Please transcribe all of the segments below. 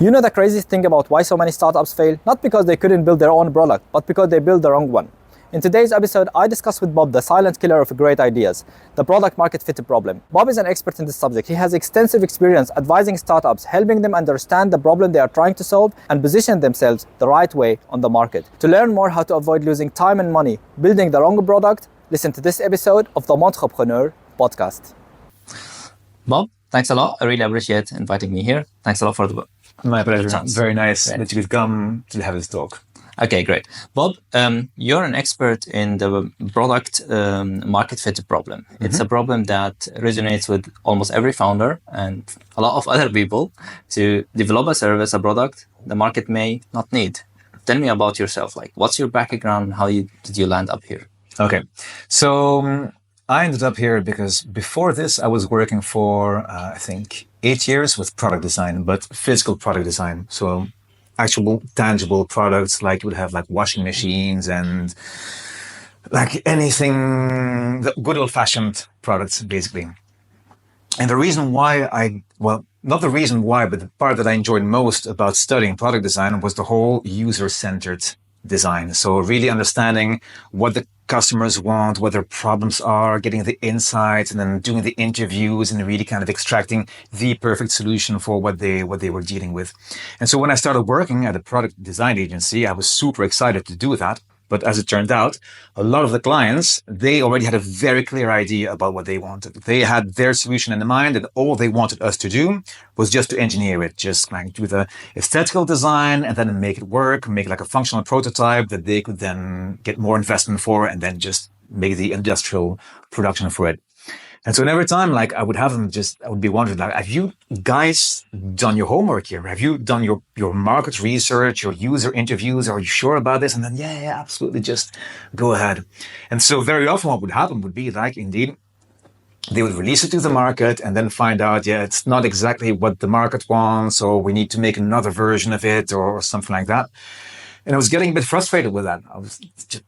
You know the craziest thing about why so many startups fail? Not because they couldn't build their own product, but because they built the wrong one. In today's episode, I discuss with Bob the silent killer of great ideas, the product market fit problem. Bob is an expert in this subject. He has extensive experience advising startups, helping them understand the problem they are trying to solve and position themselves the right way on the market. To learn more how to avoid losing time and money building the wrong product, listen to this episode of the Montrepreneur Podcast. Bob, thanks a lot. I really appreciate inviting me here. Thanks a lot for the My pleasure. chance. Very nice that you could come to have this talk. Okay, great. Bob, you're an expert in the product market fit problem. It's a problem that resonates with almost every founder and a lot of other people to develop a service, a product the market may not need. Tell me about yourself. Like, what's your background? How did you land up here? Okay. So I ended up here because before this, I was working for, I think, 8 years with product design, but physical product design. So actual tangible products, like you would have like washing machines and like anything, the good old fashioned products, basically. And the reason why not the reason why, but the part that I enjoyed most about studying product design was the whole user-centered design. So really understanding what the customers want, what their problems are, getting the insights, and then doing the interviews and really kind of extracting the perfect solution for what they were dealing with. And so when I started working at a product design agency, I was super excited to do that. But as it turned out, a lot of the clients, they already had a very clear idea about what they wanted. They had their solution in mind, and all they wanted us to do was just to engineer it, just like do the aesthetical design and then make it work, make like a functional prototype that they could then get more investment for and then just make the industrial production for it. And so every time, like, I would be wondering, like, have you guys done your homework here? Have you done your market research, your user interviews? Are you sure about this? And then, yeah, absolutely. Just go ahead. And so very often what would happen would be like, indeed, they would release it to the market and then find out, it's not exactly what the market wants, or we need to make another version of it or something like that. And I was getting a bit frustrated with that.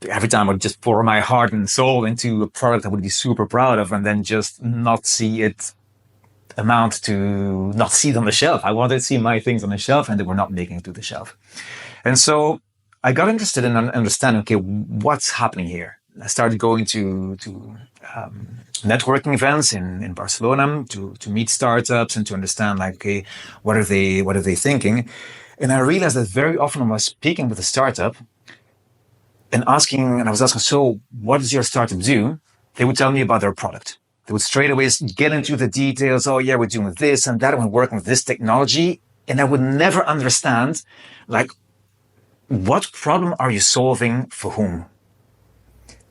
Every time I would just pour my heart and soul into a product I would be super proud of and then just not see it not see it on the shelf. I wanted to see my things on the shelf and they were not making it to the shelf. And so I got interested in understanding, okay, what's happening here? I started going to networking events in Barcelona to meet startups and to understand, like, okay, what are they thinking? And I realized that very often when I was speaking with a startup and I was asking, so what does your startup do? They would tell me about their product. They would straight away get into the details. Oh yeah, we're doing this and that. And we're working with this technology. And I would never understand, like, what problem are you solving for whom?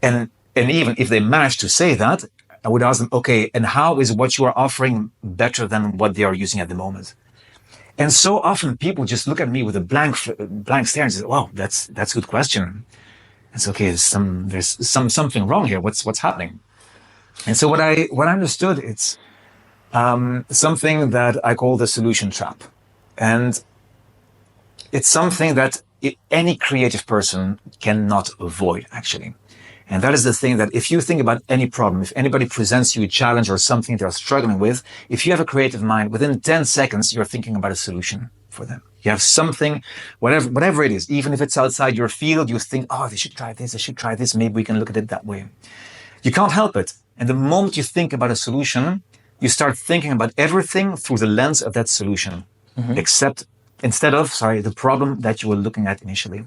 And even if they managed to say that, I would ask them, okay, and how is what you are offering better than what they are using at the moment? And so often people just look at me with a blank stare and say, "Wow, that's a good question." It's okay. There's something wrong here. What's happening? And so what I understood, it's something that I call the solution trap, and it's something that any creative person cannot avoid, actually. And that is the thing, that if you think about any problem, if anybody presents you a challenge or something they're struggling with, if you have a creative mind, within 10 seconds, you're thinking about a solution for them. You have something, whatever it is, even if it's outside your field, you think, oh, they should try this. Maybe we can look at it that way. You can't help it. And the moment you think about a solution, you start thinking about everything through the lens of that solution, instead of the problem that you were looking at initially.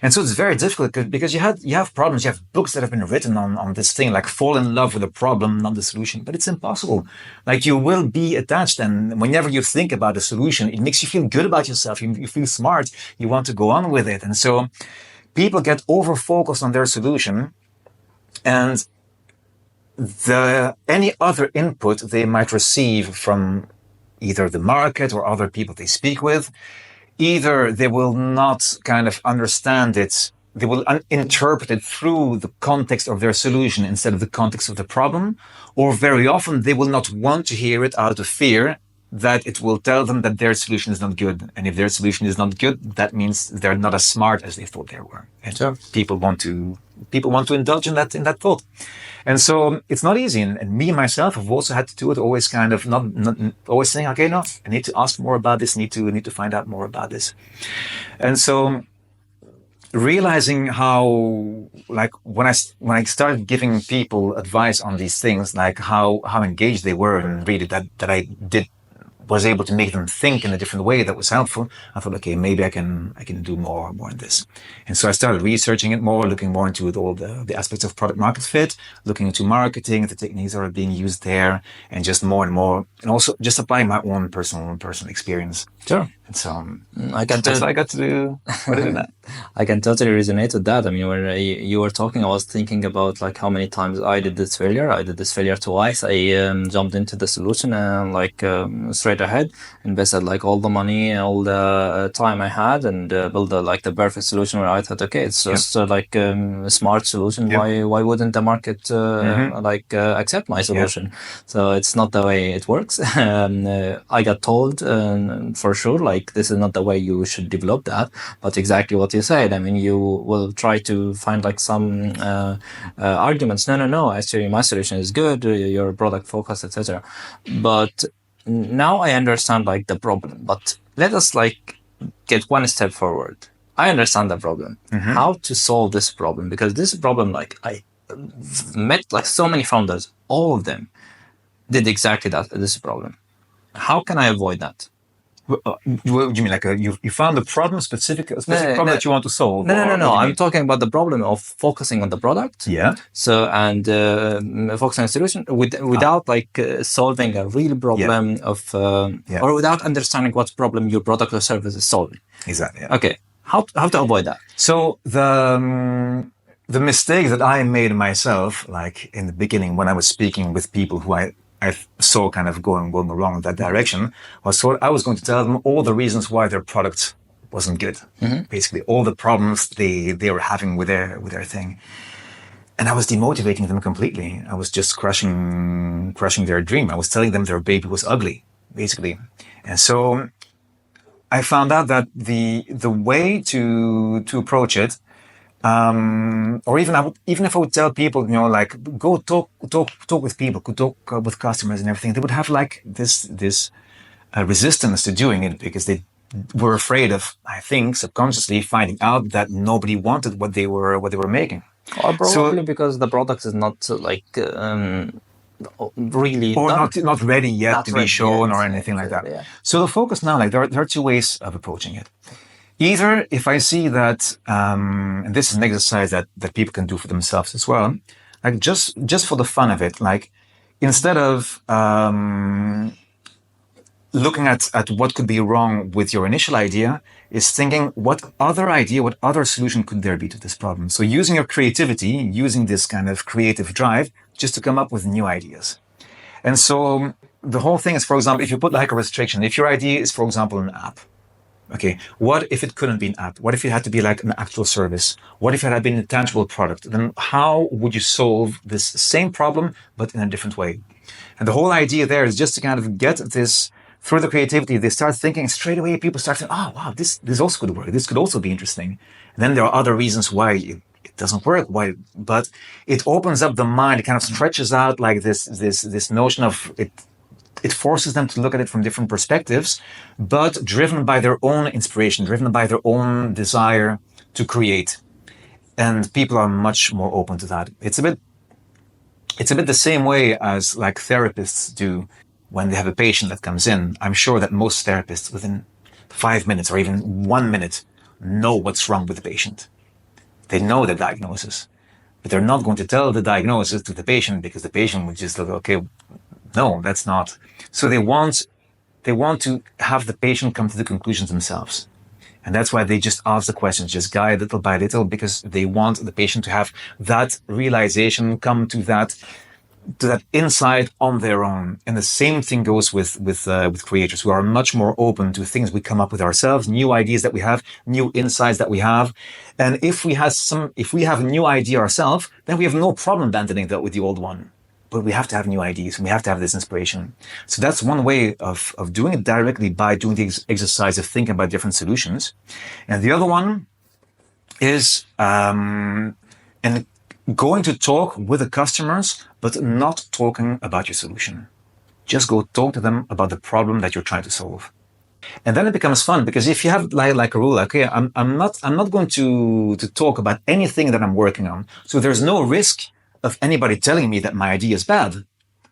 And so it's very difficult because you have problems, you have books that have been written on this thing, like fall in love with the problem, not the solution, but it's impossible. Like, you will be attached, and whenever you think about a solution, it makes you feel good about yourself. You feel smart. You want to go on with it. And so people get over-focused on their solution, and any other input they might receive from either the market or other people they speak with, either they will not kind of understand it, they will interpret it through the context of their solution instead of the context of the problem, or very often they will not want to hear it out of fear that it will tell them that their solution is not good. And if their solution is not good, that means they're not as smart as they thought they were. And people want to people want to indulge in that thought. And so it's not easy. And me myself have also had to do it, always kind of not always saying, okay, no, I need to ask more about this, need to find out more about this. And so realizing how, like, when I started giving people advice on these things, like how engaged they were, and really that I was able to make them think in a different way that was helpful, I thought, okay, maybe I can do more in this. And so I started researching it more, looking more into all the aspects of product market fit, looking into marketing, the techniques that are being used there, and just more and more, and also just applying my own personal experience. Sure. And so I got to do that. I can totally resonate with that. I mean, when you were talking, I was thinking about like how many times I did this failure. I did this failure twice. I jumped into the solution and straight ahead, invested like all the money, all the time I had, and built the perfect solution where I thought, okay, it's just a smart solution. Why wouldn't the market accept my solution? So it's not the way it works. I got told for sure, like, this is not the way you should develop that, but exactly what you said. I mean, you will try to find like some arguments. No, actually my solution is good, your product focus, etc. But now I understand like the problem, but let us like get one step forward. I understand the problem, how to solve this problem, because this problem, like, I met like so many founders, all of them did exactly that, this problem. How can I avoid that? What do you mean? Like you found a problem, specific problem that you want to solve? No. I'm talking about the problem of focusing on the product. Yeah. So, and focusing on the solution without solving a real problem or without understanding what problem your product or service is solving. Exactly. Yeah. Okay. How to avoid that? So the mistake that I made myself, like in the beginning when I was speaking with people who I saw kind of going wrong in that direction, was I was going to tell them all the reasons why their product wasn't good. Basically, all the problems they were having with their thing, and I was demotivating them completely. I was just crushing their dream. I was telling them their baby was ugly, basically, and so I found out that the way to approach it. Or even if I would tell people, like, go talk with people, go talk with customers and everything, they would have like this resistance to doing it because they were afraid of, I think, subconsciously finding out that nobody wanted what they were making. Or probably because the product is not really, or not ready yet to be shown or anything like that. Yeah. So the focus now, like, there are two ways of approaching it. Either if I see that, and this is an exercise that people can do for themselves as well, like just for the fun of it, like, instead of looking at what could be wrong with your initial idea, is thinking what other solution could there be to this problem? So using your creativity, using this kind of creative drive, just to come up with new ideas. And so the whole thing is, for example, if you put like a restriction, if your idea is, for example, an app. Okay, what if it couldn't be an app? What if it had to be like an actual service? What if it had been a tangible product? Then how would you solve this same problem, but in a different way? And the whole idea there is just to kind of get this through the creativity. They start thinking straight away. People start thinking, oh, wow, this also could work. This could also be interesting. And then there are other reasons why it doesn't work. Why? But it opens up the mind. It kind of stretches out like this notion of it. It forces them to look at it from different perspectives, but driven by their own inspiration, driven by their own desire to create. And people are much more open to that. It's a bit the same way as like therapists do when they have a patient that comes in. I'm sure that most therapists within 5 minutes or even 1 minute know what's wrong with the patient. They know the diagnosis, but they're not going to tell the diagnosis to the patient because the patient would just look, okay, no, that's not. So they want to have the patient come to the conclusions themselves. And that's why they just ask the questions, just guide little by little, because they want the patient to have that realization, come to that insight on their own. And the same thing goes with creators who are much more open to things we come up with ourselves, new ideas that we have, new insights that we have. And if we have a new idea ourselves, then we have no problem abandoning that with the old one. But we have to have new ideas and we have to have this inspiration. So that's one way of doing it directly, by doing the exercise of thinking about different solutions. And the other one is, and going to talk with the customers, but not talking about your solution. Just go talk to them about the problem that you're trying to solve. And then it becomes fun, because if you have like a rule, okay, I'm not going to talk about anything that I'm working on. So there's no risk of anybody telling me that my idea is bad.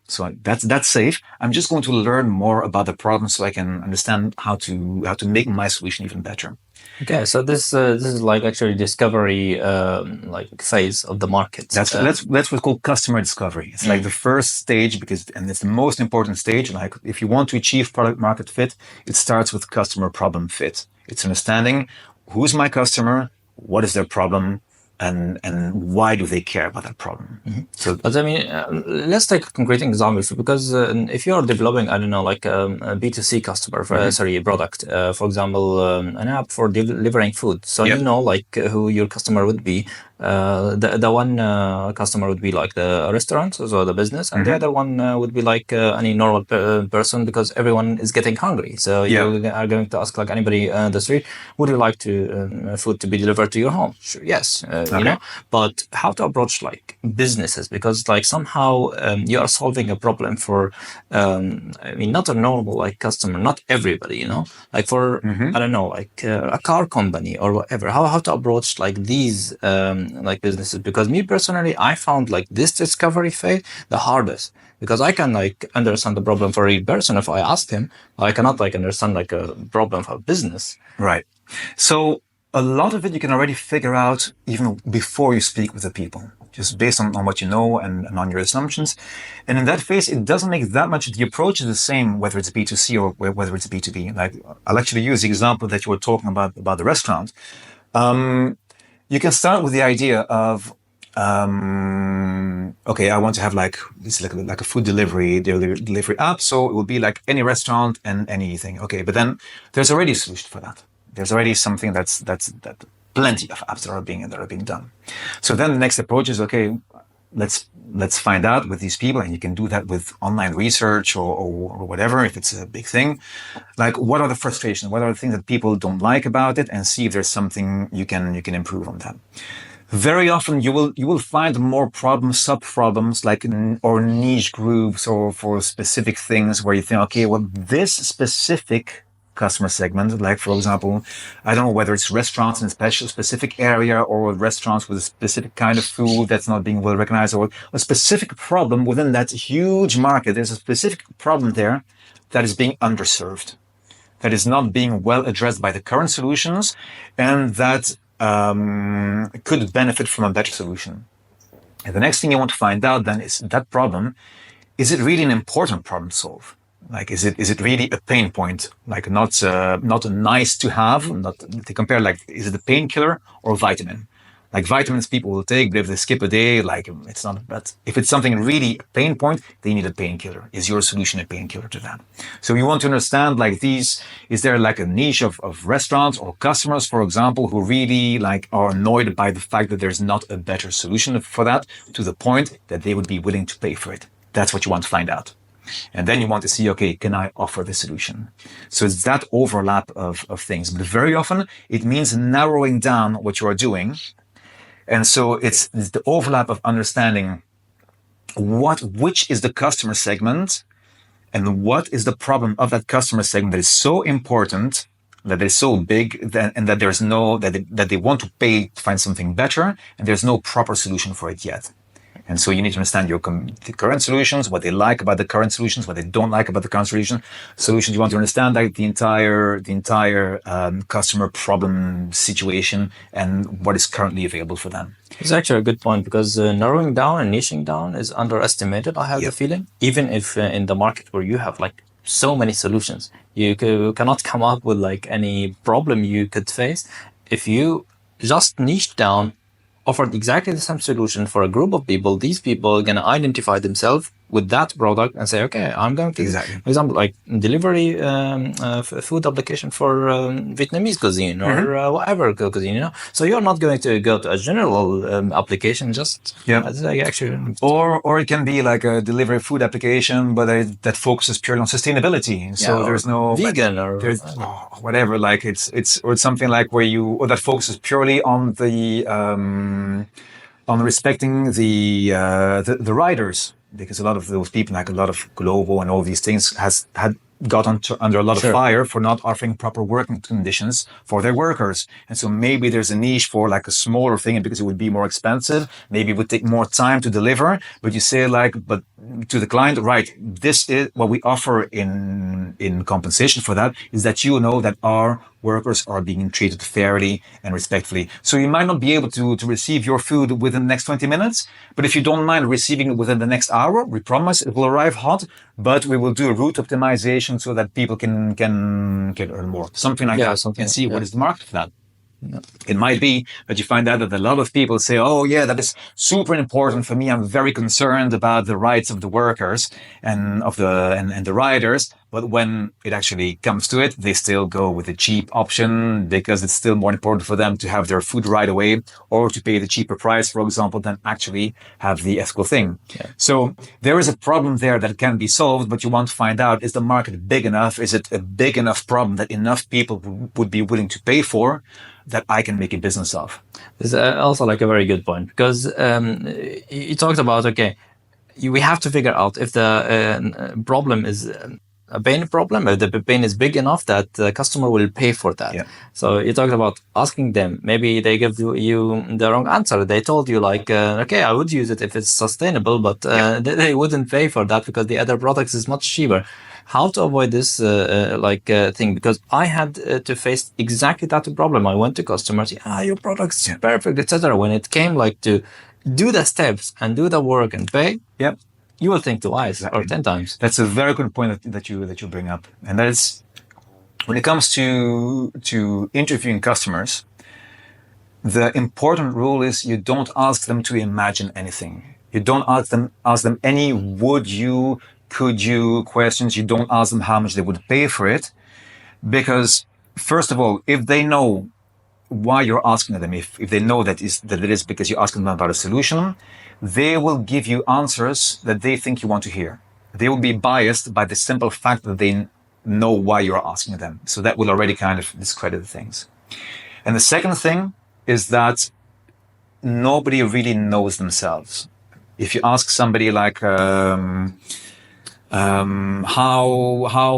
So that's safe. I'm just going to learn more about the problem so I can understand how to make my solution even better. Okay, so this is like actually discovery like phase of the market. That's what's called customer discovery. It's like the first stage, and it's the most important stage. Like if you want to achieve product market fit, it starts with customer problem fit. It's understanding who's my customer, what is their problem, and why do they care about that problem. So, but I mean, let's take a concrete example, because if you're developing, I don't know, like a B2C customer, sorry, product, for example, an app for delivering food. So you know, like who your customer would be. The one customer would be like the restaurant, so the business, and the other one would be like any normal person, because everyone is getting hungry. So you are going to ask like anybody on the street, would you like to food to be delivered to your home? Sure, yes. You know, but how to approach like businesses, because like somehow you are solving a problem for I mean, not a normal like customer, not everybody, you know, like for I don't know, like a car company or whatever. How to approach like these like businesses? Because me personally, I found like this discovery phase the hardest, because I can like understand the problem for a person if I ask him. I cannot like understand like a problem for a business. Right. So a lot of it you can already figure out even before you speak with the people, just based on what you know and on your assumptions. And in that phase, it doesn't make that much. The approach is the same, whether it's B2C or whether it's B2B. Like, I'll actually use the example that you were talking about the restaurant. You can start with the idea of, okay, I want to have like, it's like a food delivery app. So it will be like any restaurant and anything. Okay, but then there's already a solution for that. There's already something that plenty of apps that are being done. So then the next approach is, okay, let's find out with these people, and you can do that with online research or whatever, if it's a big thing. Like, what are the frustrations? What are the things that people don't like about it, and see if there's something you can improve on that. Very often you will find more problems, sub-problems, like or niche groups or for specific things where you think, okay, well, this specific customer segment, like for example, I don't know whether it's restaurants in a specific area or restaurants with a specific kind of food that's not being well recognized, or a specific problem within that huge market. There's a specific problem there that is being underserved, that is not being well addressed by the current solutions, and that could benefit from a better solution. And the next thing you want to find out then is that problem, is it really an important problem to solve? Like, is it really a pain point? Like, not a nice to have, not to compare, like, is it a painkiller or a vitamin? Like, vitamins people will take, but if they skip a day, like, it's not, but if it's something really a pain point, they need a painkiller. Is your solution a painkiller to that? So you want to understand, like, is there like a niche of restaurants or customers, for example, who really like are annoyed by the fact that there's not a better solution for that, to the point that they would be willing to pay for it? That's what you want to find out. And then you want to see, okay, can I offer the solution? So it's that overlap of things. But very often it means narrowing down what you are doing. And so it's the overlap of understanding which is the customer segment and what is the problem of that customer segment that is so important, that is so big, and that there's that they want to pay to find something better, and there's no proper solution for it yet. And so you need to understand the current solutions, what they like about the current solutions, what they don't like about the current solutions. You want to understand like the entire customer problem situation and what is currently available for them. It's actually a good point, because narrowing down and niching down is underestimated, I have the feeling. Even if in the market where you have like so many solutions, you cannot come up with like any problem you could face. If you just niche down, offered exactly the same solution for a group of people, these people are going to identify themselves with that product and say, okay, I'm going to, for example, like delivery food application for Vietnamese cuisine or whatever cuisine, you know. So you're not going to go to a general application, just actually. Or it can be like a delivery food application, but that focuses purely on sustainability. So there's no vegan or whatever. Like it's something like that focuses purely on the on respecting the riders, because a lot of those people, like a lot of Glovo and all these things, had got under a lot of fire for not offering proper working conditions for their workers. And so maybe there's a niche for like a smaller thing, and because it would be more expensive, maybe it would take more time to deliver. But you say but to the client, right, this is what we offer in compensation for that, is that that our workers are being treated fairly and respectfully. So you might not be able to receive your food within the next 20 minutes, but if you don't mind receiving it within the next hour, we promise it will arrive hot, but we will do a route optimization so that people can earn more. Something like that. And see what is the market for that. Yeah. It might be that you find out that a lot of people say, oh yeah, that is super important for me. I'm very concerned about the rights of the workers and the riders. But when it actually comes to it, they still go with the cheap option because it's still more important for them to have their food right away or to pay the cheaper price, for example, than actually have the ethical thing. Yeah. So there is a problem there that can be solved, but you want to find out, is the market big enough? Is it a big enough problem that enough people would be willing to pay for, that I can make a business of? This is also like a very good point, because you talked about, we have to figure out if the problem is a pain problem, if the pain is big enough that the customer will pay for that. Yeah. So you talked about asking them, maybe they give you the wrong answer. They told you I would use it if it's sustainable, but they wouldn't pay for that because the other products is much cheaper. How to avoid this thing? Because I had to face exactly that problem. I went to customers, your product's perfect, etc. When it came to do the steps and do the work and pay, you will think twice or 10 times. That's a very good point that you bring up, and that is when it comes to interviewing customers. The important rule is you don't ask them to imagine anything. You don't ask them any would you, could you questions. You don't ask them how much they would pay for it, because first of all, if they know why you're asking them, if they know that it is because you're asking them about a solution, they will give you answers that they think you want to hear. They will be biased by the simple fact that they know why you're asking them. So that will already kind of discredit things. And the second thing is that nobody really knows themselves. If you ask somebody how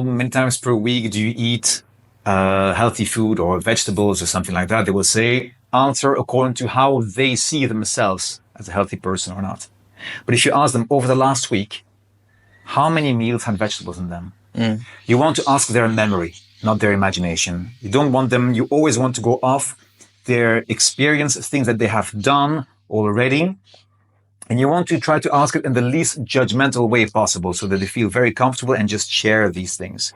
many times per week do you eat healthy food or vegetables or something like that, they will say answer according to how they see themselves as a healthy person or not. But if you ask them over the last week, how many meals had vegetables in them? You want to ask their memory, not their imagination. You always want to go off their experience, things that they have done already. And you want to try to ask it in the least judgmental way possible so that they feel very comfortable and just share these things.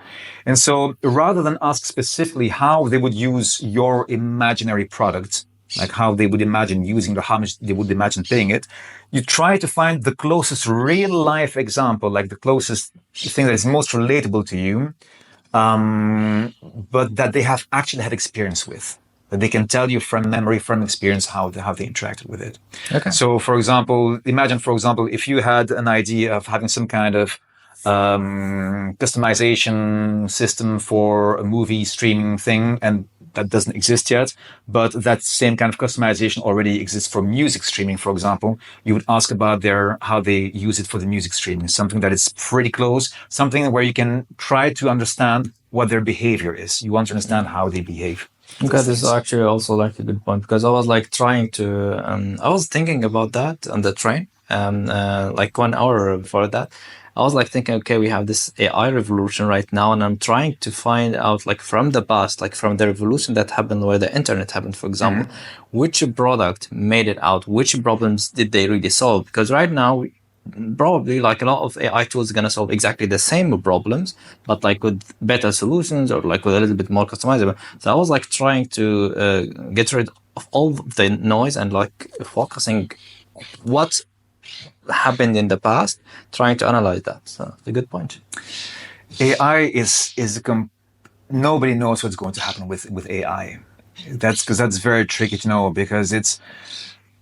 And so rather than ask specifically how they would use your imaginary product, like how they would imagine using it or how much they would imagine paying it, you try to find the closest real life example, like the closest thing that is most relatable to you, but that they have actually had experience with. That they can tell you from memory, from experience, how they interacted with it. Okay. So, for example, imagine, if you had an idea of having some kind of customization system for a movie streaming thing, and that doesn't exist yet, but that same kind of customization already exists for music streaming, for example, you would ask about how they use it for the music streaming, something that is pretty close, something where you can try to understand what their behavior is. You want to understand how they behave. Okay, this is actually also a good point, because I was trying to, I was thinking about that on the train, 1 hour before that. I was thinking, okay, we have this AI revolution right now, and I'm trying to find out from the past, from the revolution that happened where the internet happened, for example, which product made it out, which problems did they really solve? Because right now, probably a lot of AI tools are going to solve exactly the same problems, but with better solutions or with a little bit more customizable. So I was trying to get rid of all the noise and focusing what happened in the past, trying to analyze that. So it's a good point. AI nobody knows what's going to happen with AI. That's very tricky to know, because it's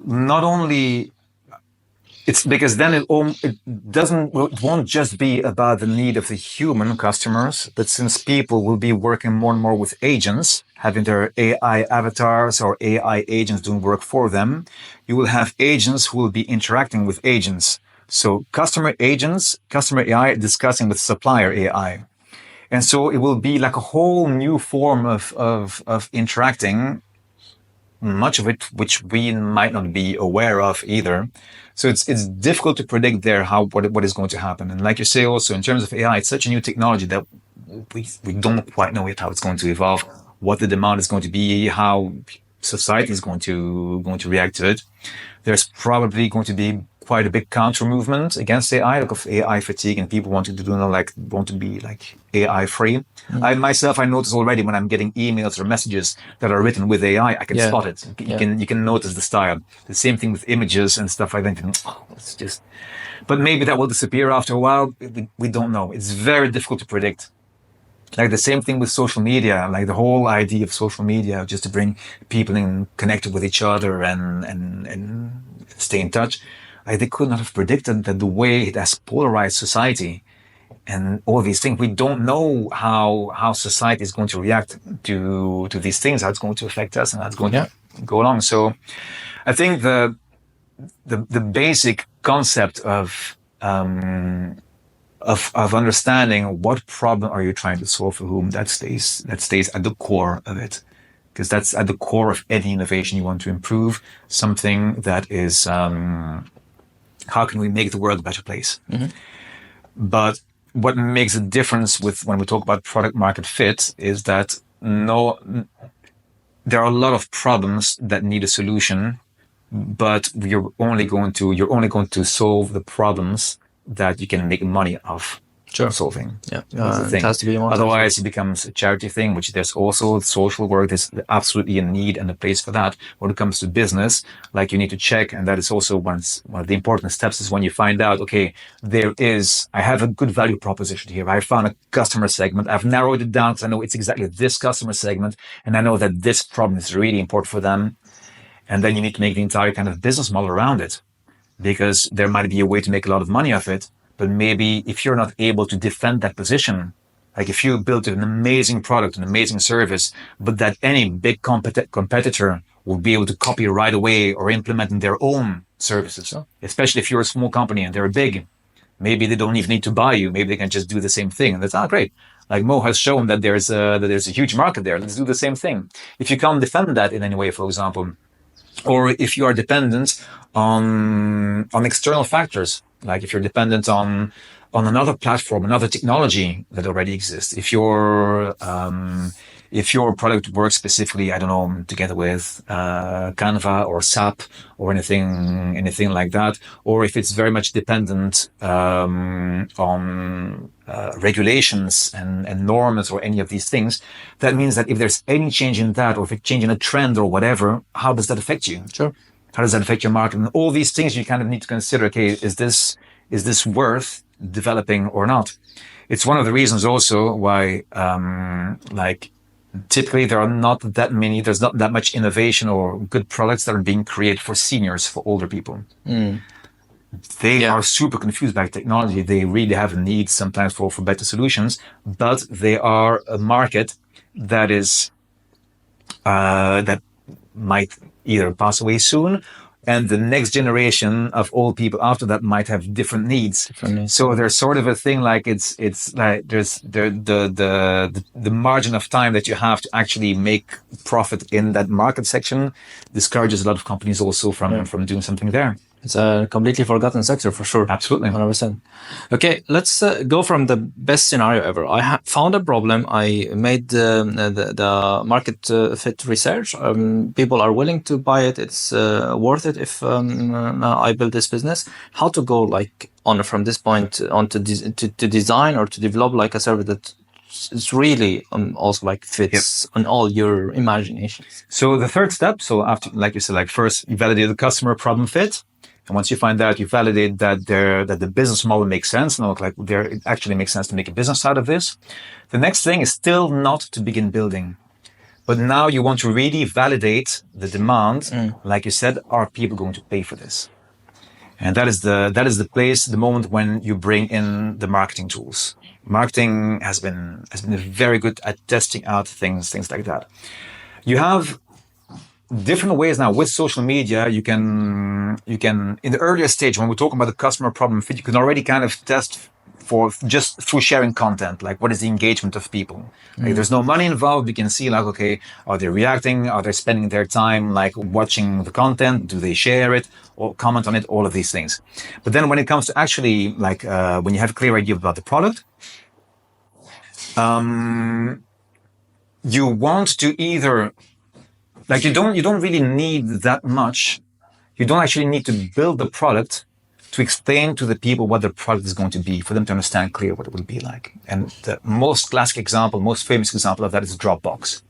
not only It's because then it won't just be about the need of the human customers, but since people will be working more and more with agents, having their AI avatars or AI agents doing work for them, you will have agents who will be interacting with agents. So customer agents, customer AI discussing with supplier AI. And so it will be like a whole new form of interacting, much of it which we might not be aware of either. So it's difficult to predict there what is going to happen. And like you say also, in terms of AI, it's such a new technology that we don't quite know yet how it's going to evolve, what the demand is going to be, how society is going to react to it. There's probably going to be quite a big counter movement against AI, like of AI fatigue, and people want to be like AI free. I notice already when I'm getting emails or messages that are written with AI, I can spot it. You can notice the style. The same thing with images and stuff like that. It's just, but maybe that will disappear after a while. We don't know. It's very difficult to predict. Like the same thing with social media, like the whole idea of social media, just to bring people in connected with each other and stay in touch. They could not have predicted that the way it has polarized society and all these things. We don't know how society is going to react to these things, how it's going to affect us, and how it's going to go along. So I think the basic concept of understanding what problem are you trying to solve for whom, that stays at the core of it. Because that's at the core of any innovation you want to improve, something that is, how can we make the world a better place? Mm-hmm. But what makes a difference when we talk about product market fit is that there are a lot of problems that need a solution, but you're only going to solve the problems that you can make money off. Solving. Yeah. It has to be Otherwise, it becomes a charity thing, which there's also social work. There's absolutely a need and a place for that. When it comes to business, like you need to check, and that is also one of the important steps is when you find out, okay, I have a good value proposition here. I found a customer segment. I've narrowed it down because I know it's exactly this customer segment, and I know that this problem is really important for them. And then you need to make the entire kind of business model around it, because there might be a way to make a lot of money off it. But maybe if you're not able to defend that position, like if you built an amazing product, an amazing service, but that any big competitor will be able to copy right away or implement in their own services, especially if you're a small company and they're big, maybe they don't even need to buy you. Maybe they can just do the same thing. And that's great. Like Mo has shown that there's a huge market there. Let's do the same thing. If you can't defend that in any way, for example, or if you are dependent on external factors, like if you're dependent on another platform, another technology that already exists, if your product works specifically, I don't know, together with Canva or SAP or anything like that, or if it's very much dependent on regulations and norms or any of these things, that means that if there's any change in that, or if it's changing a trend or whatever, how does that affect you? Sure. How does that affect your market? And all these things you kind of need to consider, okay, is this worth developing or not? It's one of the reasons also why, typically there's not that much innovation or good products that are being created for seniors, for older people. They are super confused by technology. They really have a need sometimes for better solutions, but they are a market that is, that might either pass away soon, and the next generation of old people after that might have different needs. So there's sort of a thing like it's like there's the margin of time that you have to actually make profit in that market section discourages a lot of companies also from doing something there. It's a completely forgotten sector for sure. Absolutely. 100%. Okay, let's go from the best scenario ever. I found a problem. I made the market fit research. People are willing to buy it. It's worth it if I build this business. How to go on from this point on to design or to develop like a service that it's really also fits on all your imaginations. So the third step, so after, like you said, first you validate the customer problem fit. And once you find that, you validate that the business model makes sense. It actually makes sense to make a business out of this. The next thing is still not to begin building. But now you want to really validate the demand. Like you said, are people going to pay for this? And that is the place, the moment when you bring in the marketing tools. Marketing has been very good at testing out things like that. You have different ways now with social media. You can in the earlier stage, when we're talking about the customer problem fit, you can already kind of test for just through sharing content, like what is the engagement of people. Like, there's no money involved. We can see like, okay, are they reacting? Are they spending their time like watching the content? Do they share it or comment on it? All of these things. But then when it comes to actually like when you have a clear idea about the product, you want to either like you don't really need that much. You don't actually need to build the product to explain to the people what the product is going to be, for them to understand clear what it will be like. And the most classic example, most famous example of that is Dropbox.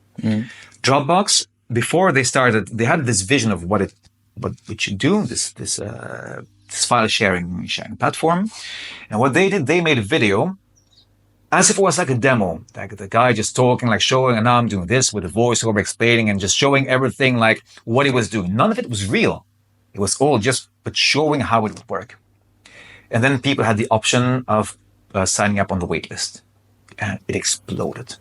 Dropbox, before they started, they had this vision of what it should do, this file sharing platform. And what they did, they made a video as if it was like a demo, like the guy just talking, like showing, and now I'm doing this with a voiceover explaining and just showing everything like what he was doing. None of it was real. It was all just, but showing how it would work. And then people had the option of signing up on the wait list, and it exploded.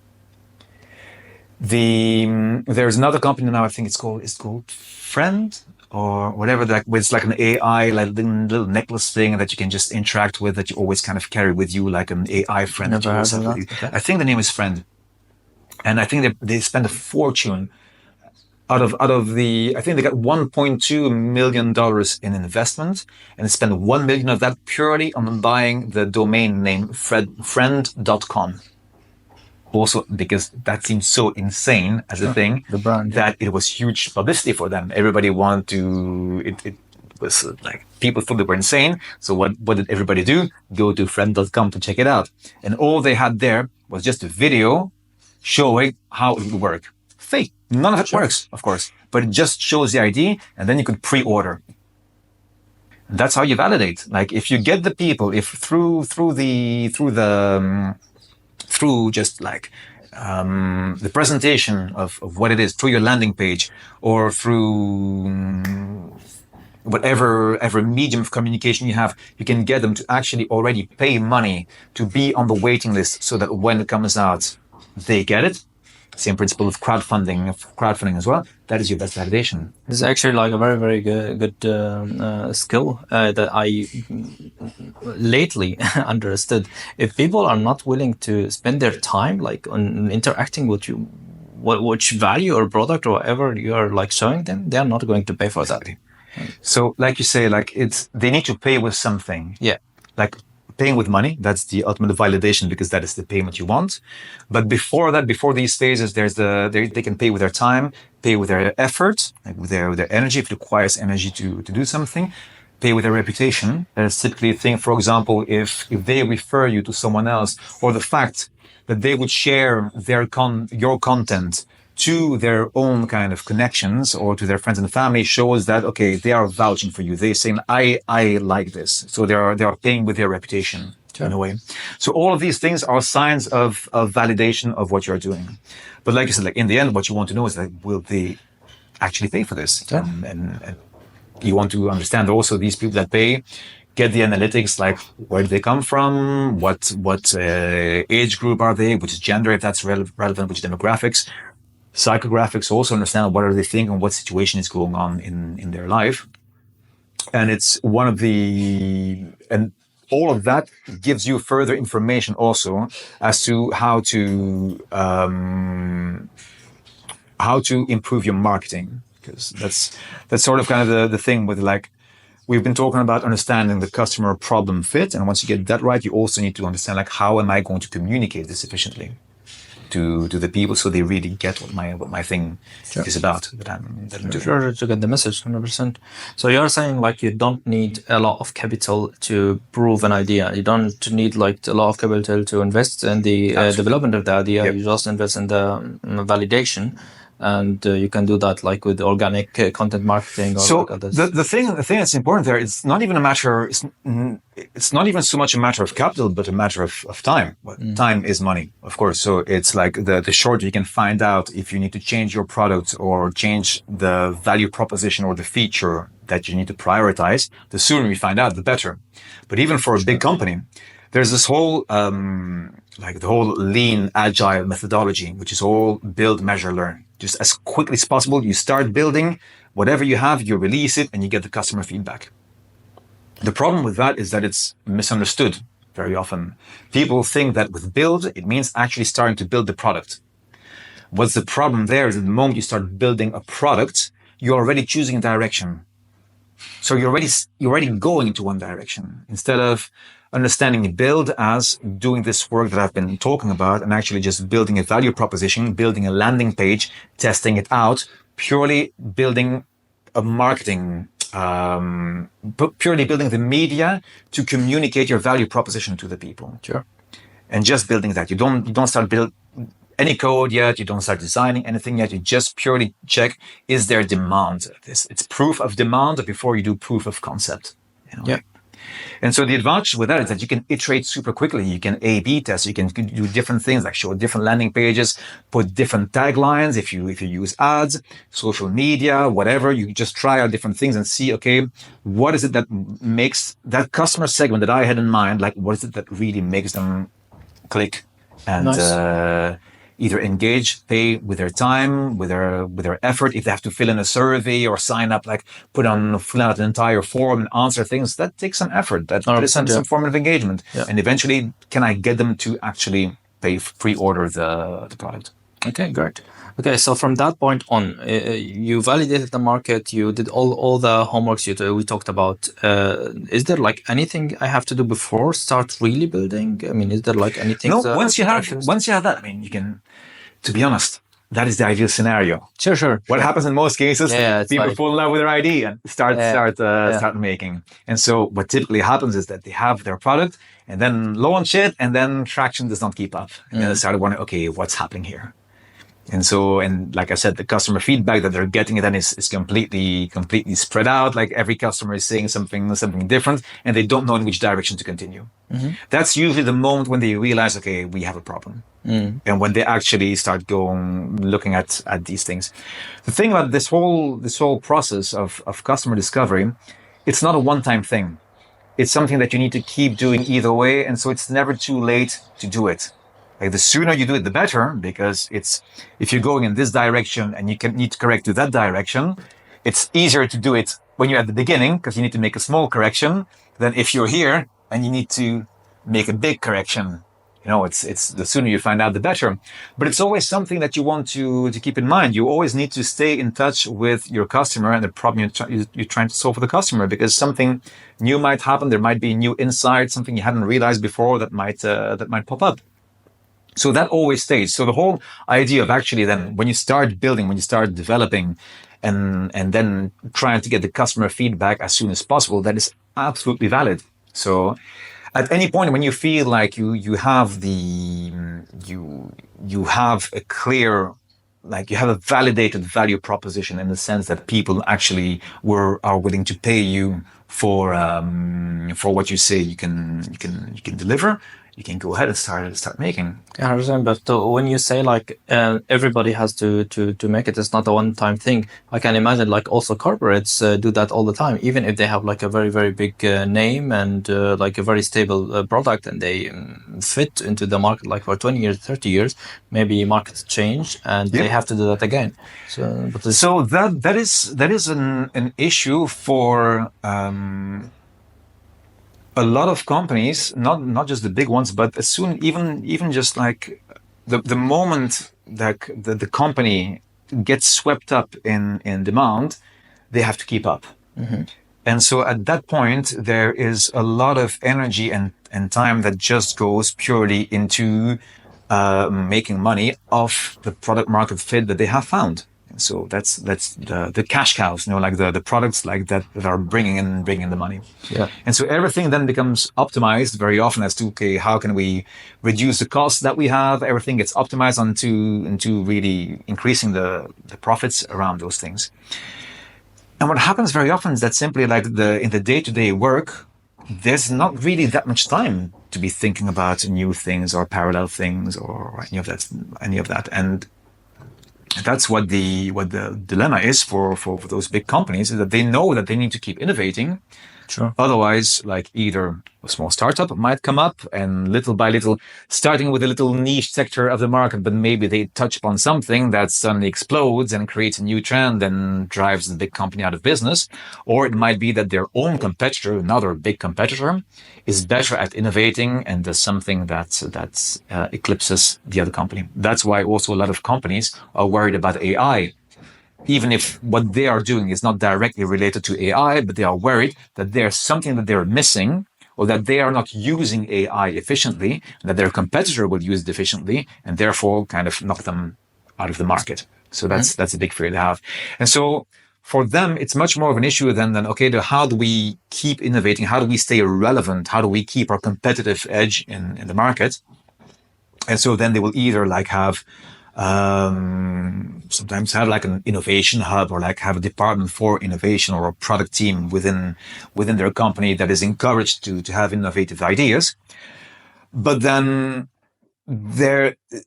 There's another company now, I think it's called Friend or whatever, like it's like an AI, like little necklace thing that you can just interact with, that you always kind of carry with you, like an AI friend. Never heard of that. Okay. I think the name is Friend. And I think they spend a fortune out of the, I think they got $1.2 million in investment, and they spent $1 million of that purely on buying the domain name friend.com. Also, because that seemed so insane as a thing, the brand, that it was huge publicity for them. Everybody wanted to, it was like, people thought they were insane. So what did everybody do? Go to friend.com to check it out. And all they had there was just a video showing how it would work. Fake. None of it works, of course, but it just shows the idea, and then you could pre-order. And that's how you validate. Like, if you get the people, if through just like the presentation of what it is, through your landing page, or through whatever medium of communication you have, you can get them to actually already pay money to be on the waiting list, so that when it comes out, they get it. Same principle of crowdfunding as well. That is your best validation. This is actually like a very, very good skill that I lately understood. If people are not willing to spend their time like on interacting with you, which value or product or whatever you are like showing them, they are not going to pay for that. So, like you say, like they need to pay with something. Yeah. Like paying with money, that's the ultimate validation, because that is the payment you want. But before that, before these phases, they can pay with their time, pay with their effort, like with their energy, if it requires energy to do something, pay with their reputation. That's typically a thing, for example, if they refer you to someone else, or the fact that they would share your content to their own kind of connections or to their friends and family, shows that, okay, they are vouching for you. They're saying, I like this. So they are paying with their reputation. Sure. In a way. So all of these things are signs of validation of what you're doing. But like I said, like in the end, what you want to know is like, will they actually pay for this? Sure. And you want to understand also these people that pay, get the analytics, like where do they come from, what age group are they, which gender, if that's relevant, which demographics. Psychographics, also understand what are they thinking, what situation is going on in their life. And it's one of and all of that gives you further information also as to how to improve your marketing, because that's sort of kind of the thing with, like, we've been talking about understanding the customer problem fit, and once you get that right, you also need to understand, like, how am I going to communicate this efficiently to the people, so they really get what my thing is about. That I'm doing. Sure, to get the message, 100%. So you're saying like you don't need a lot of capital to prove an idea. You don't need like a lot of capital to invest in the development of the idea. Yep. You just invest in the validation. And you can do that like with organic content marketing. Or so like the thing that's important there, it's not even a matter. It's not even so much a matter of capital, but a matter of time. Time is money, of course. So it's like the shorter you can find out if you need to change your product or change the value proposition or the feature that you need to prioritize, the sooner you find out, the better. But even for a big company, there's this whole, like the whole lean, agile methodology, which is all build, measure, learn. Just as quickly as possible, you start building whatever you have, you release it, and you get the customer feedback. The problem with that is that it's misunderstood very often. People think that with build, it means actually starting to build the product. What's the problem there is that the moment you start building a product, you're already choosing a direction. So you're already going into one direction instead of understanding build as doing this work that I've been talking about and actually just building a value proposition, building a landing page, testing it out, purely building a marketing, purely building the media to communicate your value proposition to the people. Sure. And just building that. You don't start build any code yet. You don't start designing anything yet. You just purely check, is there demand? It's proof of demand before you do proof of concept. You know? Yeah. And so the advantage with that is that you can iterate super quickly. You can A/B test. You can do different things like show different landing pages, put different taglines. If you use ads, social media, whatever, you just try out different things and see, okay, what is it that makes that customer segment that I had in mind? Like, what is it that really makes them click and either engage, pay with their time, with their effort. If they have to fill in a survey or sign up, like fill out an entire form and answer things, that takes some effort. That is some form of engagement. Yeah. And eventually, can I get them to actually pre-order the product? Okay, great. Okay, so from that point on, you validated the market. You did all the homeworks we talked about. Is there like anything I have to do before start really building? I mean, is there like anything? No. Once you have that, I mean, you can. To be honest, that is the ideal scenario. Sure. What happens in most cases? People fall in love with their idea and start making. And so what typically happens is that they have their product and then launch it, and then traction does not keep up. And they started wondering, okay, what's happening here? And so, and like I said, the customer feedback that they're getting then is completely spread out. Like every customer is saying something different, and they don't know in which direction to continue. Mm-hmm. That's usually the moment when they realize, okay, we have a problem. And when they actually start looking at these things. The thing about this whole process of customer discovery, it's not a one-time thing. It's something that you need to keep doing either way. And so it's never too late to do it. Like the sooner you do it, the better, because if you're going in this direction and you need to correct to that direction, it's easier to do it when you're at the beginning because you need to make a small correction than if you're here and you need to make a big correction. You know, it's the sooner you find out, the better. But it's always something that you want to keep in mind. You always need to stay in touch with your customer and the problem you're trying to solve for the customer, because something new might happen. There might be new insight, something you hadn't realized before that might pop up. So that always stays. So the whole idea of actually then when you start building, when you start developing and then trying to get the customer feedback as soon as possible, that is absolutely valid. So at any point when you feel like you have a clear, like you have a validated value proposition in the sense that people actually are willing to pay you for what you say you can deliver, you can go ahead and start making. I understand, but when you say like everybody has to make it, it's not a one-time thing. I can imagine like also corporates do that all the time, even if they have like a very, very big name and like a very stable product, and they fit into the market like for 20 years, 30 years, maybe markets change and they have to do that again. So that is an issue for a lot of companies, not just the big ones, but as soon even just like the moment that the company gets swept up in demand, they have to keep up. Mm-hmm. And so at that point, there is a lot of energy and time that just goes purely into making money off the product market fit that they have found. So that's the cash cows, you know, like the products like that are bringing in the money. Yeah. And so everything then becomes optimized very often as to, okay, how can we reduce the costs that we have? Everything gets optimized into really increasing the profits around those things. And what happens very often is that simply like in the day-to-day work, there's not really that much time to be thinking about new things or parallel things or any of that. And That's what the dilemma is for those big companies, is that they know that they need to keep innovating. Sure. Otherwise, like either a small startup might come up and little by little, starting with a little niche sector of the market, but maybe they touch upon something that suddenly explodes and creates a new trend and drives the big company out of business. Or it might be that their own competitor, another big competitor, is better at innovating and does something that eclipses the other company. That's why also a lot of companies are worried about AI. Even if what they are doing is not directly related to AI, but they are worried that there's something that they're missing, or that they are not using AI efficiently, that their competitor will use it efficiently, and therefore kind of knock them out of the market. So that's a big fear they have. And so for them, it's much more of an issue than okay, how do we keep innovating? How do we stay relevant? How do we keep our competitive edge in the market? And so then they will either like have sometimes have like an innovation hub, or like have a department for innovation, or a product team within their company that is encouraged to have innovative ideas. But then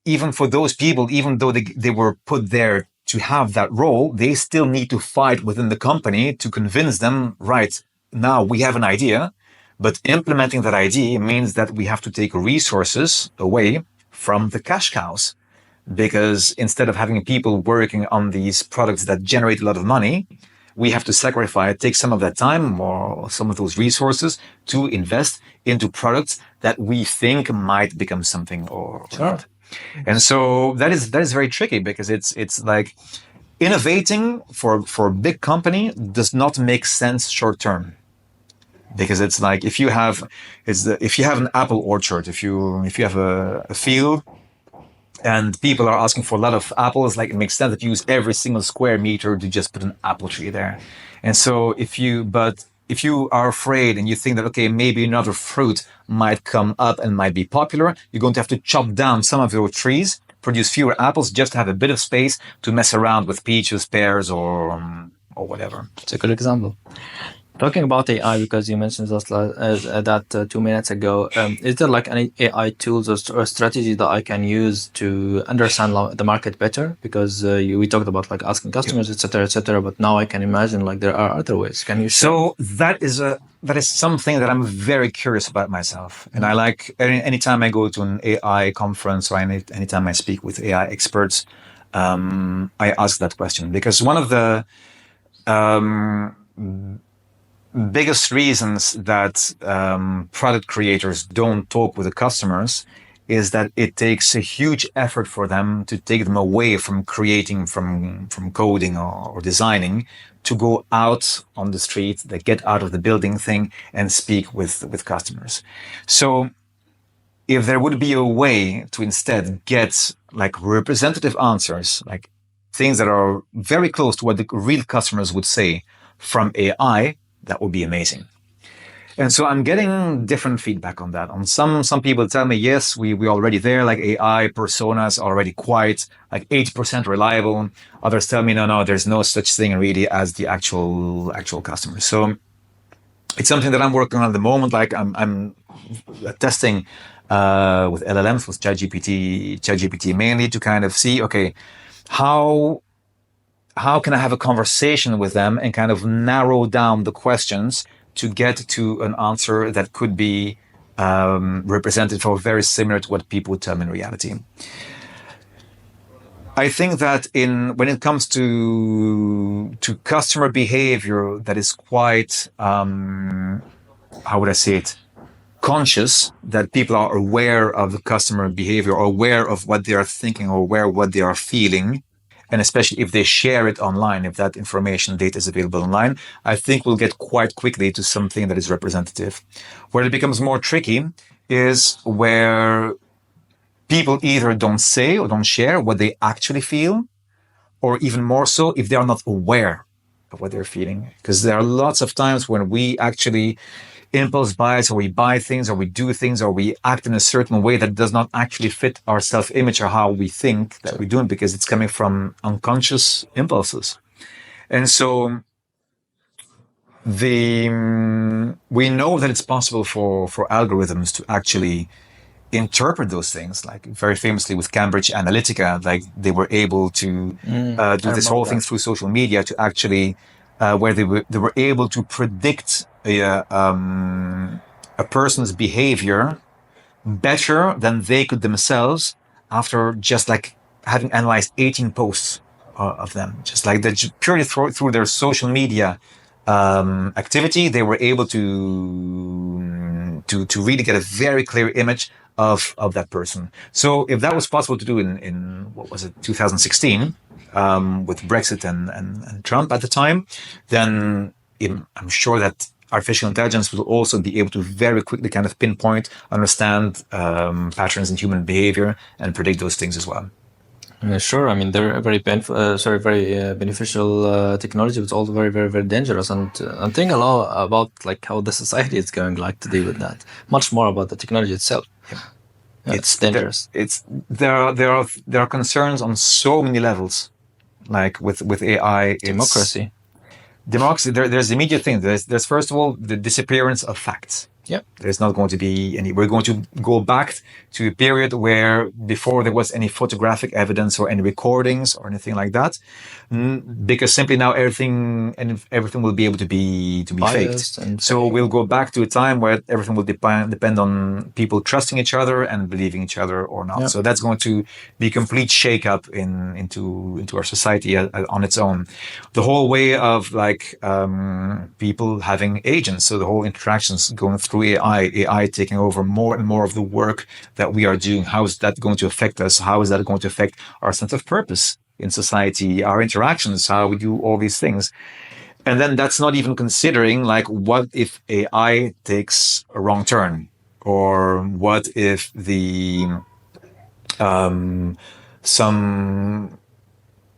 even for those people, even though they were put there to have that role, they still need to fight within the company to convince them, right, now we have an idea, but implementing that idea means that we have to take resources away from the cash cows. Because instead of having people working on these products that generate a lot of money, we have to take some of that time or some of those resources to invest into products that we think might become something or not. And so that is very tricky, because it's like innovating for a big company does not make sense short term. Because it's like if you have an apple orchard, if you have a field, and people are asking for a lot of apples, like it makes sense that you use every single square meter to just put an apple tree there. And so if you are afraid and you think that, okay, maybe another fruit might come up and might be popular, you're going to have to chop down some of your trees, produce fewer apples, just to have a bit of space to mess around with peaches, pears, or whatever. It's a good example. Talking about AI, because you mentioned that 2 minutes ago, is there like any AI tools or strategy that I can use to understand the market better? Because we talked about like asking customers, etc., but now I can imagine like there are other ways. Can you share? So that is something that I'm very curious about myself, and I like anytime I go to an AI conference or anytime I speak with AI experts, I ask that question, because one of the biggest reasons that product creators don't talk with the customers is that it takes a huge effort for them to take them away from creating, from coding or designing, to go out on the street, they get out of the building thing and speak with customers. So if there would be a way to instead get like representative answers, like things that are very close to what the real customers would say from AI, that would be amazing. And so I'm getting different feedback on that. On some people tell me, yes, we're already there, like AI personas are already quite like 80% reliable. Others tell me, no, there's no such thing really as the actual customer. So it's something that I'm working on at the moment. Like I'm testing with LLMs, with ChatGPT mainly, to kind of see, okay, how can I have a conversation with them and kind of narrow down the questions to get to an answer that could be representative or very similar to what people would tell me in reality. I think that when it comes to customer behavior that is quite, how would I say it, conscious, that people are aware of the customer behavior or aware of what they are thinking or aware of what they are feeling, and especially if they share it online, if that information data is available online, I think we'll get quite quickly to something that is representative. Where it becomes more tricky is where people either don't say or don't share what they actually feel, or even more so, if they are not aware of what they're feeling. Because there are lots of times when we actually impulse buys, or we buy things, or we do things, or we act in a certain way that does not actually fit our self-image or how we think that we're doing, because it's coming from unconscious impulses. And so we know that it's possible for algorithms to actually interpret those things. Like very famously with Cambridge Analytica, like they were able to do this whole thing through social media to actually where they were able to predict a person's behavior better than they could themselves after just like having analyzed 18 posts of them. Just like that, purely through their social media activity, they were able to really get a very clear image of that person. So if that was possible to do in what was it, 2016, with Brexit and Trump at the time, then I'm sure that artificial intelligence will also be able to very quickly kind of pinpoint, understand patterns in human behavior and predict those things as well. Sure. I mean, they're very beneficial technology, but also very, very, very dangerous. And I'm thinking a lot about like how the society is going like to deal with that. Much more about the technology itself. Yeah, it's dangerous. There are concerns on so many levels, like with AI. Democracy. There's the immediate thing. There's first of all the disappearance of facts. Yeah. There's not going to be any. We're going to go back to a period where before there was any photographic evidence or any recordings or anything like that, because simply now everything will be able to be faked. So we'll go back to a time where everything will depend on people trusting each other and believing each other or not. Yeah. So that's going to be a complete shake-up into our society on its own. The whole way of like people having agents. So the whole interactions going through AI taking over more and more of the work that we are doing. How is that going to affect us? How is that going to affect our sense of purpose in society, our interactions, how we do all these things? And then that's not even considering like, what if AI takes a wrong turn? Or what if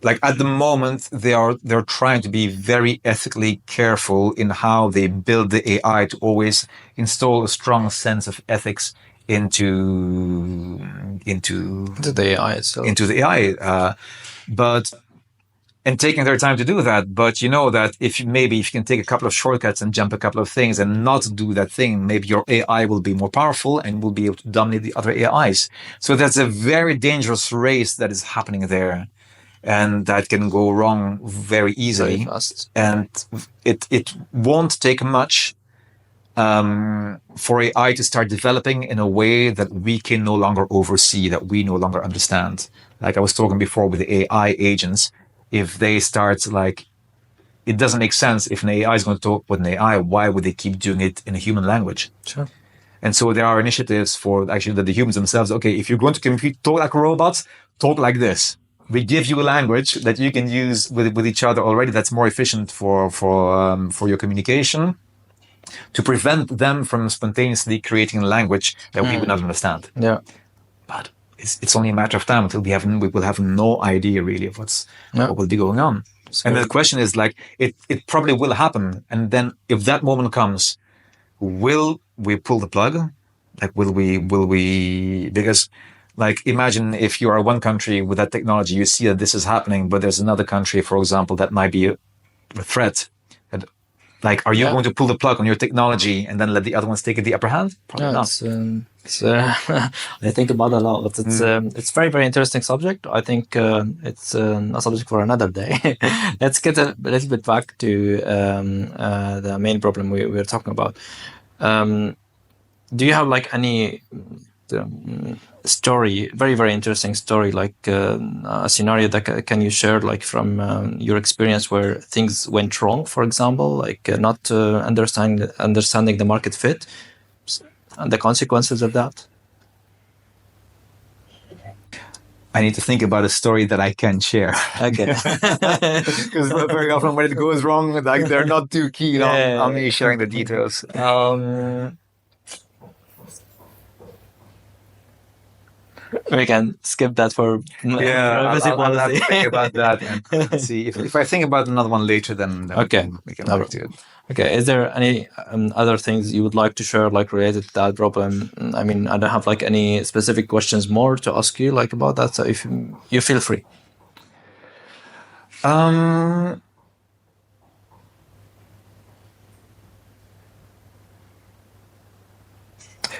like at the moment, they're trying to be very ethically careful in how they build the AI to always install a strong sense of ethics into the AI itself. Into the AI, and taking their time to do that. But you know that if you can take a couple of shortcuts and jump a couple of things and not do that thing, maybe your AI will be more powerful and will be able to dominate the other AIs. So that's a very dangerous race that is happening there. And that can go wrong very easily. Very fast. And it won't take much for AI to start developing in a way that we can no longer oversee, that we no longer understand. Like I was talking before with the AI agents, if they start like, it doesn't make sense if an AI is going to talk with an AI, why would they keep doing it in a human language? Sure. And so there are initiatives for actually that the humans themselves, okay, if you're going to talk like robots, talk like this. We give you a language that you can use with each other already. That's more efficient for your communication, to prevent them from spontaneously creating a language that we would not understand. Yeah, but it's only a matter of time until we will have no idea really of what will be going on. So, and the question is like it probably will happen. And then if that moment comes, will we pull the plug? Like will we because. Like, imagine if you are one country with that technology, you see that this is happening, but there's another country, for example, that might be a threat. And, like, are you going to pull the plug on your technology and then let the other ones take the upper hand? Probably not. I think about it a lot, but it's very, very interesting subject. I think it's a subject for another day. Let's get a little bit back to the main problem we were talking about. Do you have like any story, very, very interesting story, like a scenario that can you share like from your experience where things went wrong, for example, like not understanding the market fit and the consequences of that? I need to think about a story that I can share. Okay. Because very often when it goes wrong, like they're not too keen on me sharing the details. We can skip that for privacy I'll have policy. to think about that and see if I think about another one later, then okay, we can work to it. Okay, is there any other things you would like to share, like related to that problem? I mean, I don't have like any specific questions more to ask you, like about that. So if you feel free.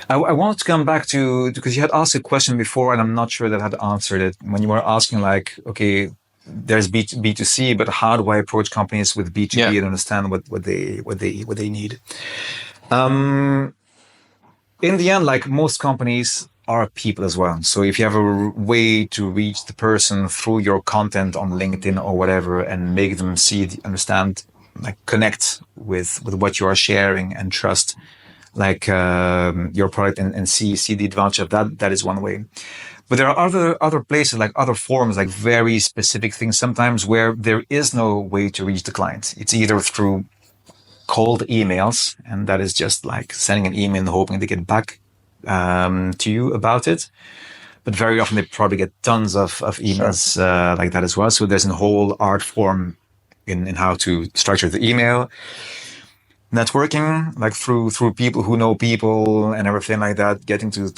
I want to come back to, because you had asked a question before, and I'm not sure that I had answered it when you were asking, like, okay, there's B2C, but how do I approach companies with B2B and understand what they need? In the end, like most companies are people as well. So if you have a way to reach the person through your content on LinkedIn or whatever, and make them understand, like connect with what you are sharing and trust, like your product and see the advantage of that. That is one way. But there are other places, like other forums, like very specific things sometimes where there is no way to reach the client. It's either through cold emails, and that is just like sending an email and hoping they get back to you about it. But very often they probably get tons of emails like that as well. So there's a whole art form in how to structure the email. Networking, like through people who know people and everything like that, getting to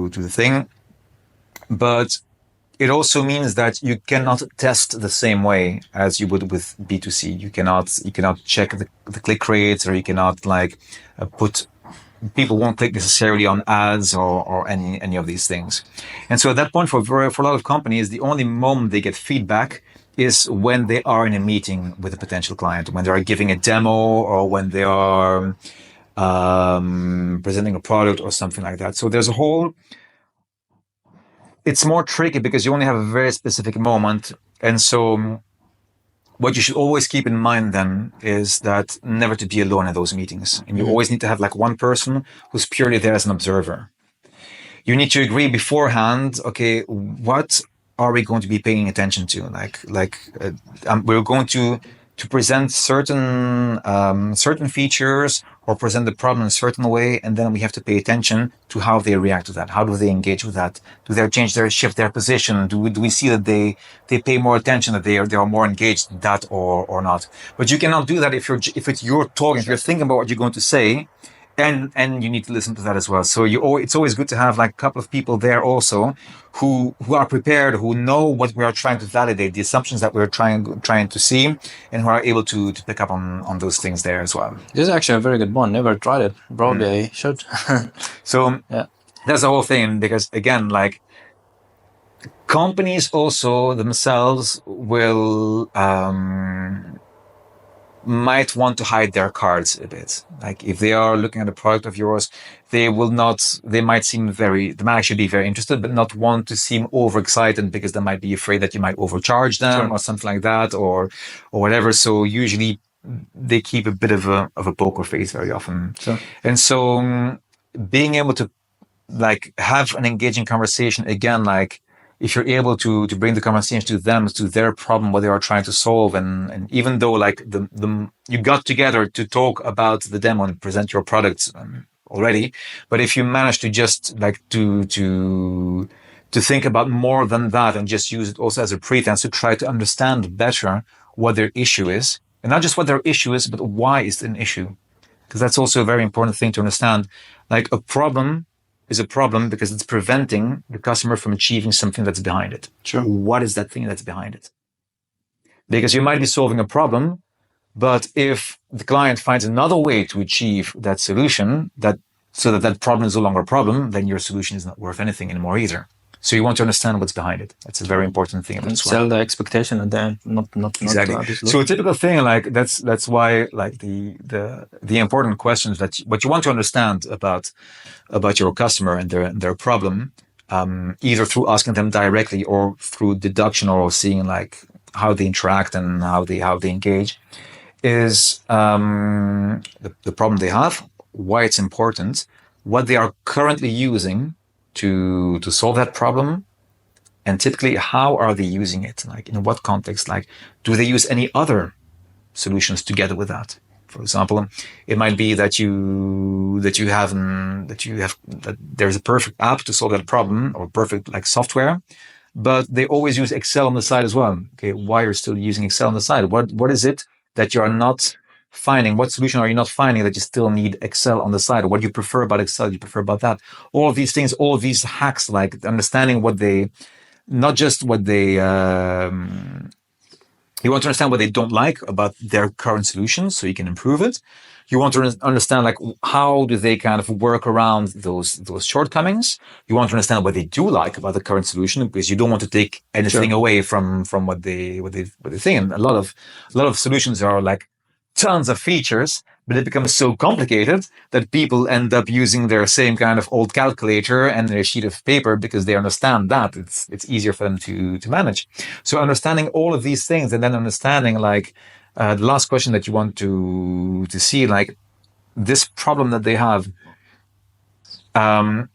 the thing. But it also means that you cannot test the same way as you would with B2C. You cannot check the click rates, or you cannot like put, people won't click necessarily on ads or any of these things. And so at that point, for a lot of companies, the only moment they get feedback is when they are in a meeting with a potential client, when they are giving a demo, or when they are presenting a product or something like that. So there's a whole, it's more tricky because you only have a very specific moment. And so what you should always keep in mind then is that never to be alone in those meetings. And you always need to have like one person who's purely there as an observer. You need to agree beforehand, okay, what are we going to be paying attention to? We're going to present certain features or present the problem in a certain way, and then we have to pay attention to how they react to that. How do they engage with that? Do they shift their position? Do we see that they pay more attention, that they are more engaged in that or not? But you cannot do that if it's your talking, if you're thinking about what you're going to say, and you need to listen to that as well. So it's always good to have like a couple of people there also who are prepared, who know what we are trying to validate, the assumptions that we're trying to see, and who are able to pick up on those things there as well. This is actually a very good one. Never tried it. Probably I should. So yeah, that's the whole thing, because again, like companies also themselves will might want to hide their cards a bit. Like if they are looking at a product of yours, they might actually be very interested, but not want to seem overexcited because they might be afraid that you might overcharge them or something like that, or whatever. So usually they keep a bit of a poker face very often. Sure. And so being able to like have an engaging conversation, again, like if you're able to bring the conversation to them, to their problem, what they are trying to solve, and even though like you got together to talk about the demo and present your products already, but if you manage to just like to think about more than that and just use it also as a pretense to try to understand better what their issue is, and not just what their issue is, but why is it an issue, because that's also a very important thing to understand. Like a problem is a problem because it's preventing the customer from achieving something that's behind it. Sure. What is that thing that's behind it? Because you might be solving a problem, but if the client finds another way to achieve that solution, so that problem is no longer a problem, then your solution is not worth anything anymore either. So you want to understand what's behind it. That's a very important thing. And sell the expectation at the end, not exactly. So a typical thing, like that's why like the important questions that what you want to understand about your customer and their problem, either through asking them directly or through deduction or seeing like how they interact and how they engage, is the problem they have, why it's important, what they are currently using to solve that problem, and typically how are they using it, like in what context, like do they use any other solutions together with that. For example, it might be that there's a perfect app to solve that problem, or perfect like software, but they always use Excel on the side as well. Okay, why are you still using Excel on the side? What is it that you are not finding? What solution are you not finding that you still need Excel on the side? What do you prefer about Excel? You prefer about that? All of these things, all of these hacks, like understanding what they, not just what they, you want to understand what they don't like about their current solutions so you can improve it, You want to understand like how do they kind of work around those shortcomings. You want to understand what they do like about the current solution, because you don't want to take anything away from what they think. And a lot of solutions are like tons of features, but it becomes so complicated that people end up using their same kind of old calculator and their sheet of paper, because they understand that it's easier for them to manage. So understanding all of these things, and then understanding like the last question that you want to see, like this problem that they have,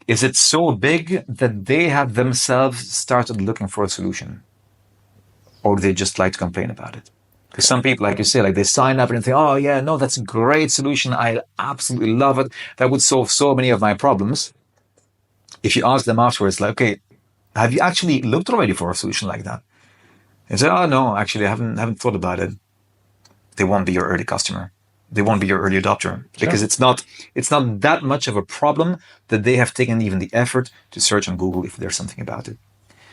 is it so big that they have themselves started looking for a solution, or do they just like to complain about it? Because some people, like you say, like they sign up and think, oh yeah, no, that's a great solution. I absolutely love it. That would solve so many of my problems. If you ask them afterwards, like, okay, have you actually looked already for a solution like that? They say, oh no, actually, I haven't thought about it. They won't be your early customer. They won't be your early adopter, because it's not that much of a problem that they have taken even the effort to search on Google if there's something about it.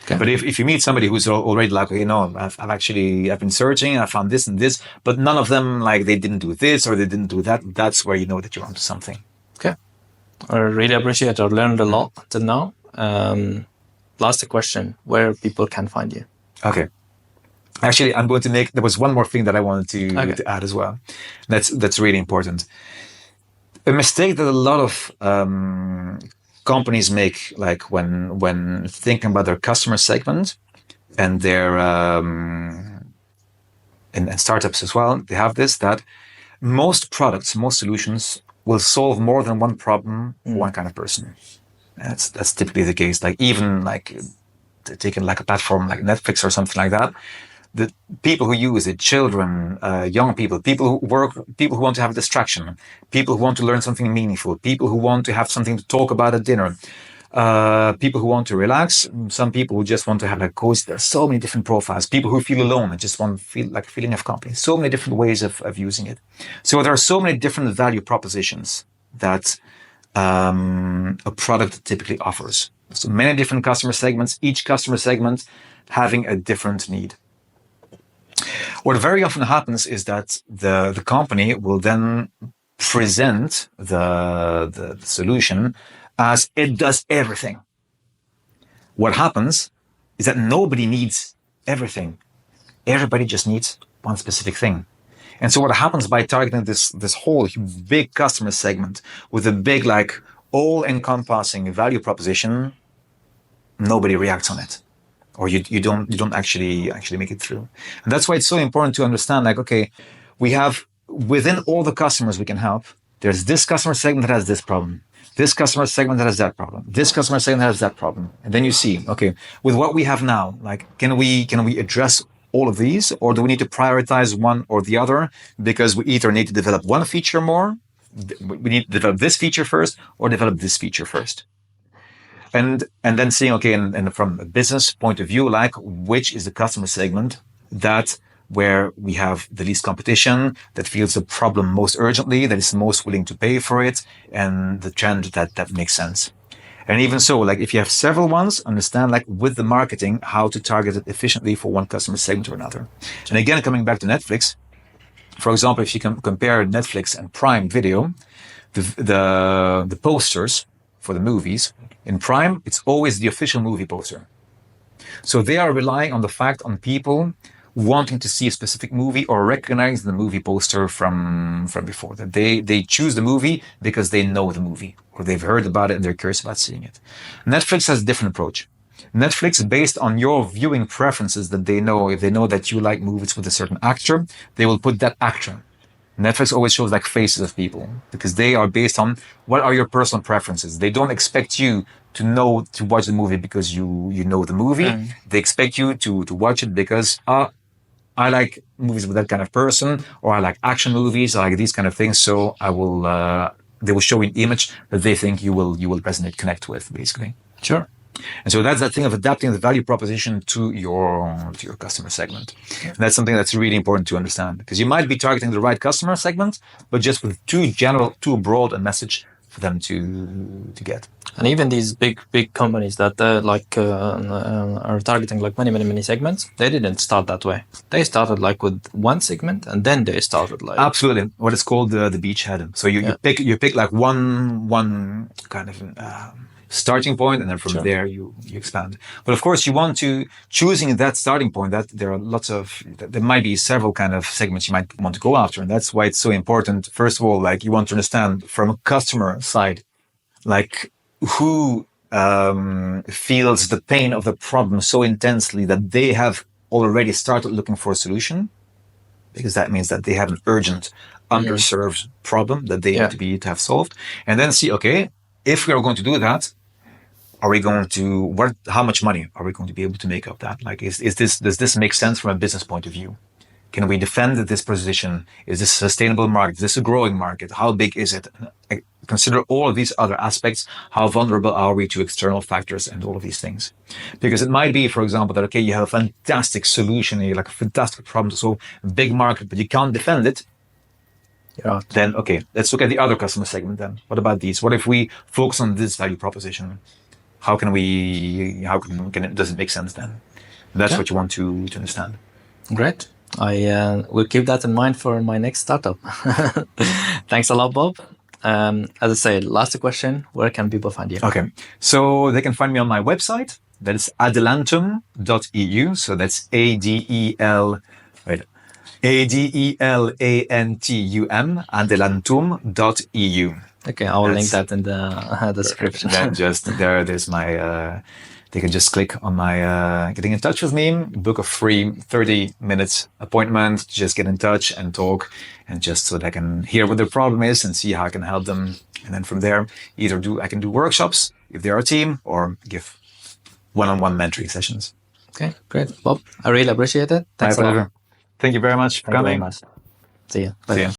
Okay. But if you meet somebody who's already like, okay, no, I've been searching, I found this and this, but none of them, like, they didn't do this or they didn't do that, that's where you know that you're onto something. Okay. I really appreciate it. I've learned a lot till now. Last question, where people can find you. Okay. Actually, I'm going to there was one more thing that I wanted to add as well. That's really important. A mistake that a lot of companies make, like when thinking about their customer segment and their and startups as well, they have this, that most products, most solutions will solve more than one problem for one kind of person. That's typically the case. Like even like taking like a platform like Netflix or something like that. The people who use it, children, young people, people who work, people who want to have a distraction, people who want to learn something meaningful, people who want to have something to talk about at dinner, people who want to relax, some people who just want to have a coach. There are so many different profiles. People who feel alone and just want to feel like a feeling of company. So many different ways of using it. So there are so many different value propositions that a product typically offers. So many different customer segments, each customer segment having a different need. What very often happens is that the company will then present the solution as it does everything. What happens is that nobody needs everything. Everybody just needs one specific thing. And so what happens by targeting this whole big customer segment with a big, like, all-encompassing value proposition, nobody reacts on it. Or you don't actually make it through. And that's why it's so important to understand, like, okay, we have within all the customers we can help, there's this customer segment that has this problem, this customer segment that has that problem, this customer segment that has that problem. And then you see, okay, with what we have now, like, can we address all of these, or do we need to prioritize one or the other? Because we either need to develop one feature more, we need to develop this feature first, or develop this feature first. And then seeing, okay, and from a business point of view, like, which is the customer segment that where we have the least competition, that feels the problem most urgently, that is most willing to pay for it, and the trend that makes sense. And even so, like, if you have several ones, understand, like, with the marketing, how to target it efficiently for one customer segment or another. And again, coming back to Netflix, for example, if you can compare Netflix and Prime Video, the posters for the movies, in Prime, it's always the official movie poster. So they are relying on the fact on people wanting to see a specific movie or recognize the movie poster from before. That they choose the movie because they know the movie or they've heard about it and they're curious about seeing it. Netflix has a different approach. Netflix, based on your viewing preferences that they know, if they know that you like movies with a certain actor, they will put that actor. Netflix always shows like faces of people because they are based on what are your personal preferences. They don't expect you to watch the movie because you know the movie. They expect you to watch it because I like movies with that kind of person, or I like action movies, I like these kind of things. So they will show you an image that they think you will resonate, connect with, basically. Sure. And so that's that thing of adapting the value proposition to your customer segment. And that's something that's really important to understand, because you might be targeting the right customer segment, but just with too broad a message for them to get. And even these big companies that are targeting like many segments, they didn't start that way. They started like with one segment, and then they started like Absolutely, what is called the beachhead. So you pick like one kind of starting point, and then from there you expand. But of course, you want to choosing that starting point. That there might be several kind of segments you might want to go after, and that's why it's so important. First of all, like you want to understand from a customer side, like who feels the pain of the problem so intensely that they have already started looking for a solution, because that means that they have an urgent, underserved problem that they need to have solved, and then see, okay, if we are going to do that, are we going to how much money are we going to be able to make of that? Like, does this make sense from a business point of view? Can we defend this position? Is this a sustainable market? Is this a growing market? How big is it? Consider all of these other aspects. How vulnerable are we to external factors and all of these things? Because it might be, for example, that, okay, you have a fantastic solution, like a fantastic problem to solve, big market, but you can't defend it. Yeah. Then, okay, let's look at the other customer segment then. What about these? What if we focus on this value proposition? How can it, does it make sense then? That's what you want to understand. Great. I will keep that in mind for my next startup. Thanks a lot, Bob. As I said, last question, where can people find you? Okay, so they can find me on my website. That is adelantum.eu. So that's Adelantum, adelantum.eu. Okay, I will link that in the description. Then there's my, they can just click on my getting in touch with me, book a free 30 minutes appointment, just get in touch and talk, and just so that I can hear what their problem is and see how I can help them. And then from there, I can do workshops if they're a team, or give one-on-one mentoring sessions. Okay, great. Bob, I really appreciate it. Thanks My a lot. pleasure. Thank you very much for coming. Thank you very much. See you. See you.